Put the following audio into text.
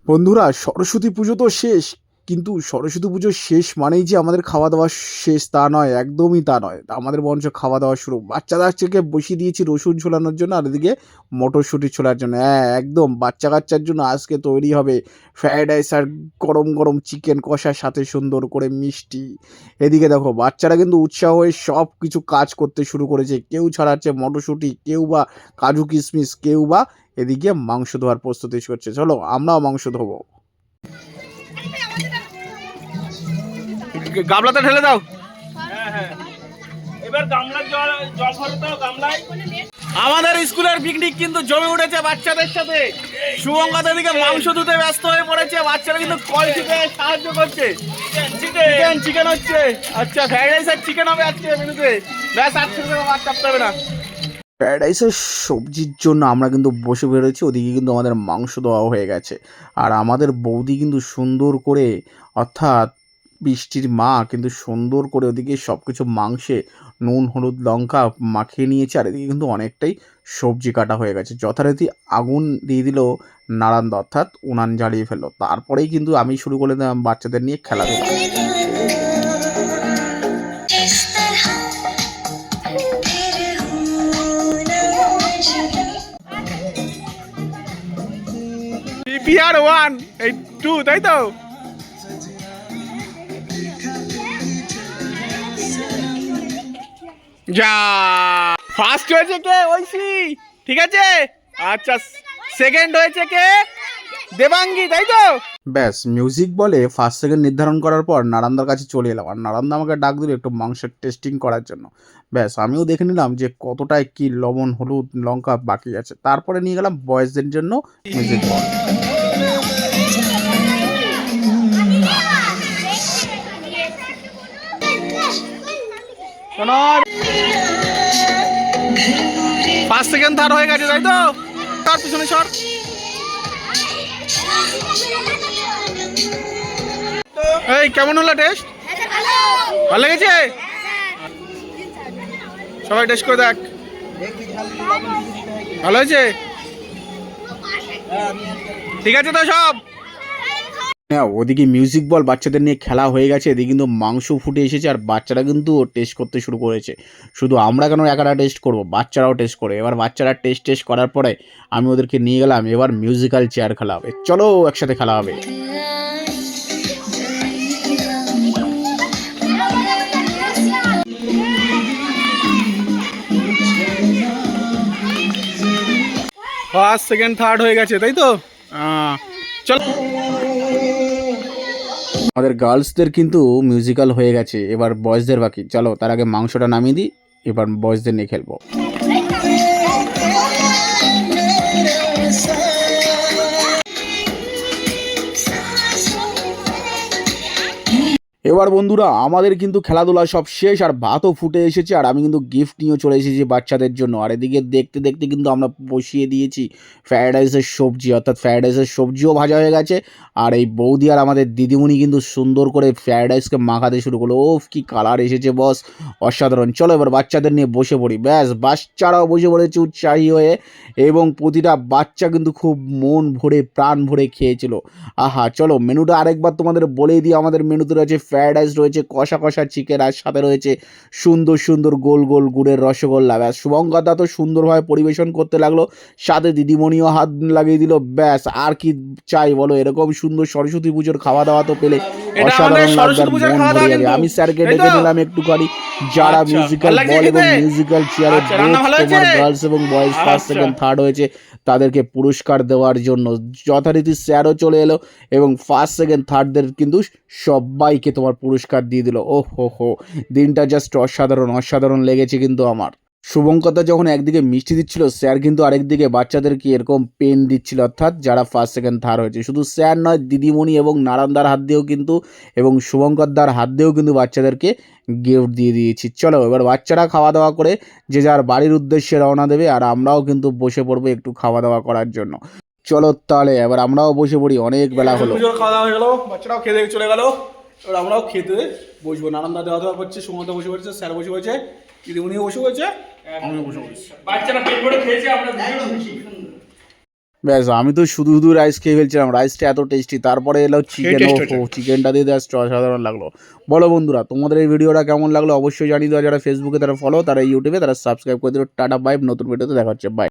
বন্ধুরা, সরস্বতী পুজো তো শেষ, কিন্তু সরস্বতী পুজো শেষ মানেই যে আমাদের খাওয়া দাওয়া শেষ তা নয়, একদমই তা নয়। আমাদের বরঞ্চ খাওয়া দাওয়া শুরু। বাচ্চাদেরকে বসিয়ে দিয়েছি রসুন ছোলানোর জন্য, আর এদিকে মটরশুঁটি ছোলার জন্য। হ্যাঁ, একদম বাচ্চা কাচ্চার জন্য আজকে তৈরি হবে ফ্রায়েড রাইস আর গরম গরম চিকেন কষার সাথে সুন্দর করে মিষ্টি। এদিকে দেখো, বাচ্চারা কিন্তু উৎসাহ হয়ে সব কিছু কাজ করতে শুরু করেছে। কেউ ছাড়াচ্ছে মটরশুঁটি, কেউ বা কাজু কিশমিশ, কেউ বা এদিকে মাংস ধোয়ার প্রস্তুতি করছে। চলো আমরাও মাংস ধোবো। গামলাতে ঢেলে দাও। হ্যাঁ হ্যাঁ, এবার গামলার জল জল ভরে দাও গামলায়। আমাদের স্কুলের পিকনিক কিন্তু জমে উঠেছে বাচ্চাদের সাথে। শুভঙ্কর দিকে মাংস ধুতে ব্যস্ত হয়ে পড়েছে, বাচ্চারা কিন্তু কলসিতে সাহায্য করছে। চিকেন হচ্ছে। আচ্ছা, ফ্রাইড রাইস আর চিকেন হবে আজকে মেনুতে। ব্যাস, আর চাপতে হবে না। ফ্রায়েড রাইসের সবজির জন্য আমরা কিন্তু বসে বেরোচ্ছি। ওদিকে কিন্তু আমাদের মাংস দেওয়া হয়ে গেছে, আর আমাদের বৌদি কিন্তু সুন্দর করে, অর্থাৎ বৃষ্টির মা কিন্তু সুন্দর করে ওদিকে সব কিছু মাংসে নুন হলুদ লঙ্কা মাখিয়ে নিয়েছে। আর এদিকে কিন্তু অনেকটাই সবজি কাটা হয়ে গেছে। যথারীতি আগুন দিয়ে দিল নারান্দা, অর্থাৎ উনান জ্বালিয়ে ফেললো। তারপরেই কিন্তু আমি শুরু করে দিলাম বাচ্চাদের নিয়ে খেলাধুলা। পিপিআর 1 এই 2, তাই তো? যা ফার্স্ট হয়েছে কে? ঐশী, ঠিক আছে। আচ্ছা, সেকেন্ড হয়েছে কে? দেবাঙ্গী, তাই তো? ব্যাস, মিউজিক বলে ফার্স্ট সেকেন্ড নির্ধারণ করার পর নারান্দার কাছে চলে এলাম, আর নারান্দা আমাকে ডাক দিল একটু মাংসের টেস্টিং করার জন্য। ব্যাস, আমিও দেখে নিলাম যে কতটায় কি লবণ হলুদ লঙ্কা বাকি আছে। তারপরে নিয়ে গেলাম বয়েজদের জন্য মিউজিক বল। ফার্স্ট সেকেন্ড থার্ড হয়ে গেছে, তাই তো? তার পিছনে সর। এই কেমন হলো টেস্ট? ভালো লেগেছে? সবাই টেস্ট করে দেখ। ভালো হয়েছে? ঠিক আছে তো সব? হ্যাঁ, ওদিকে মিউজিক বল বাচ্চাদের নিয়ে খেলা হয়ে গেছে, এদিকে কিন্তু মাংস ফুটে এসেছে, আর বাচ্চারা কিন্তু টেস্ট করতে শুরু করেছে। শুধু আমরা কেন একাটা টেস্ট করব, বাচ্চারাও টেস্ট করে। এবার বাচ্চারা টেস্ট করার পরে আমি ওদেরকে নিয়ে গেলাম, এবার মিউজিক্যাল চেয়ার খেলা হবে। চলো একসাথে খেলা হবে। ফার্স্ট সেকেন্ড থার্ড হয়ে গেছে, তাই তো? চলো। আমাদের গার্লসদের কিন্তু মিউজিক্যাল হয়ে গেছে, এবার বয়েজদের বাকি। চলো তার আগে মাংসটা নামিয়ে দিই, এবার বয়েজদের নিয়ে খেলবো। এবার বন্ধুরা, আমাদের কিন্তু খেলাধুলা সব শেষ, আর ভাতও ফুটে এসেছে, আর আমি কিন্তু গিফট নিয়েও চলে এসেছি বাচ্চাদের জন্য। আর এদিকে দেখতে দেখতে কিন্তু আমরা বসিয়ে দিয়েছি ফ্রায়েড রাইসের সবজি, অর্থাৎ ফ্রায়েড রাইসের সবজিও ভাজা হয়ে গেছে। আর এই বৌদি আর আমাদের দিদিমণি কিন্তু সুন্দর করে ফ্রায়েড রাইসকে মাখাতে শুরু করলো। ওফ, কি কালার এসেছে বস, অসাধারণ। চলো এবার বাচ্চাদের নিয়ে বসে পড়ি। ব্যাস, বাচ্চারাও বসে পড়েছে উৎসাহী হয়ে, এবং প্রতিটা বাচ্চা কিন্তু খুব মন ভরে প্রাণ ভরে খেয়েছিল। আহা, চলো মেনুটা আরেকবার তোমাদের বলেই দিই। আমাদের মেনুতে রয়েছে ফ্রায়েড রাইস, রয়েছে কষা কষা চিকেন, আর সাথে রয়েছে সুন্দর সুন্দর গোল গোল গুড়ের রসগোল্লা। ব্যাস, শুভঙ্কর দা তো সুন্দরভাবে পরিবেশন করতে লাগলো, সাথে দিদিমণিও হাত লাগিয়ে দিল। ব্যাস, আর কি চাই বলো? এরকম সুন্দর সরস্বতী পুজোর খাওয়া দাওয়া তো পেলে অসাধারণ লাগবে, মন ভরে যাবে। আমি স্যারকে ডেকে নিলাম একটুখানি, যারা মিউজিক্যাল বল এবং মিউজিক্যাল চেয়ারে তোমার গার্লস এবং বয়েজ ফার্স্ট সেকেন্ড থার্ড হয়েছে তাদেরকে পুরস্কার দেওয়ার জন্য। যথারীতি স্যারও চলে এলো, এবং ফার্স্ট সেকেন্ড থার্ডদের কিন্তু সবাইকে তোমার পুরস্কার দিয়ে দিল। ও হো হো, দিনটা জাস্ট অসাধারণ অসাধারণ লেগেছে কিন্তু আমার। শুভঙ্করদা যখন একদিকে মিষ্টি দিচ্ছিল, স্যার কিন্তু আরেকদিকে বাচ্চাদেরকে এরকম পেন দিচ্ছিল, অর্থাৎ যারা ফার্স্ট সেকেন্ড থার্ড হয়েছে। শুধু স্যার নয়, দিদিমণি এবং নারান্দার হাত দিয়েও কিন্তু, এবং শুভঙ্করদার হাত দিয়েও কিন্তু বাচ্চাদেরকে গিফট দিয়ে দিয়েছি। চলো এবার বাচ্চারা খাওয়া দাওয়া করে যে যার বাড়ির উদ্দেশ্যে রওনা দেবে, আর আমরাও কিন্তু বসে পড়বো একটু খাওয়া দাওয়া করার জন্য। চলো তাহলে এবার আমরাও বসে পড়ি, অনেক বেলা হলো। খাওয়া দাওয়া হয়ে গেল, বাচ্চারাও খেতে চলে গেল, এবার আমরাও খেতে বসবো। নারান্দা দেওয়া দেওয়া করছে, সুমন্ত বসে পড়েছে, স্যার বসে পড়েছে, দিদিমণিও বসে পড়েছে, আমিও বসে পড়েছি। বাচ্চারা পেট ভরে খেয়েছে, আমরা ব্যাস আমি তো শুধু শুধু রাইস খেয়ে ফেলছিলাম, রাইসটা এত টেস্টি, তারপরে এলো চিকেন। taste হয়েছে। ও চিকেনটা দিয়ে জাস্ট অসাধারণ লাগলো। বলো বন্ধুরা তোমাদের এই ভিডিওটা কেমন লাগলো অবশ্যই জানিয়ে দেওয়া, যারা ফেসবুকে তারা ফলো, তারা ইউটিউবে তারা সাবস্ক্রাইব করে দিও। টাটা বাই, নতুন ভিডিওতে দেখা হচ্ছে, বাই।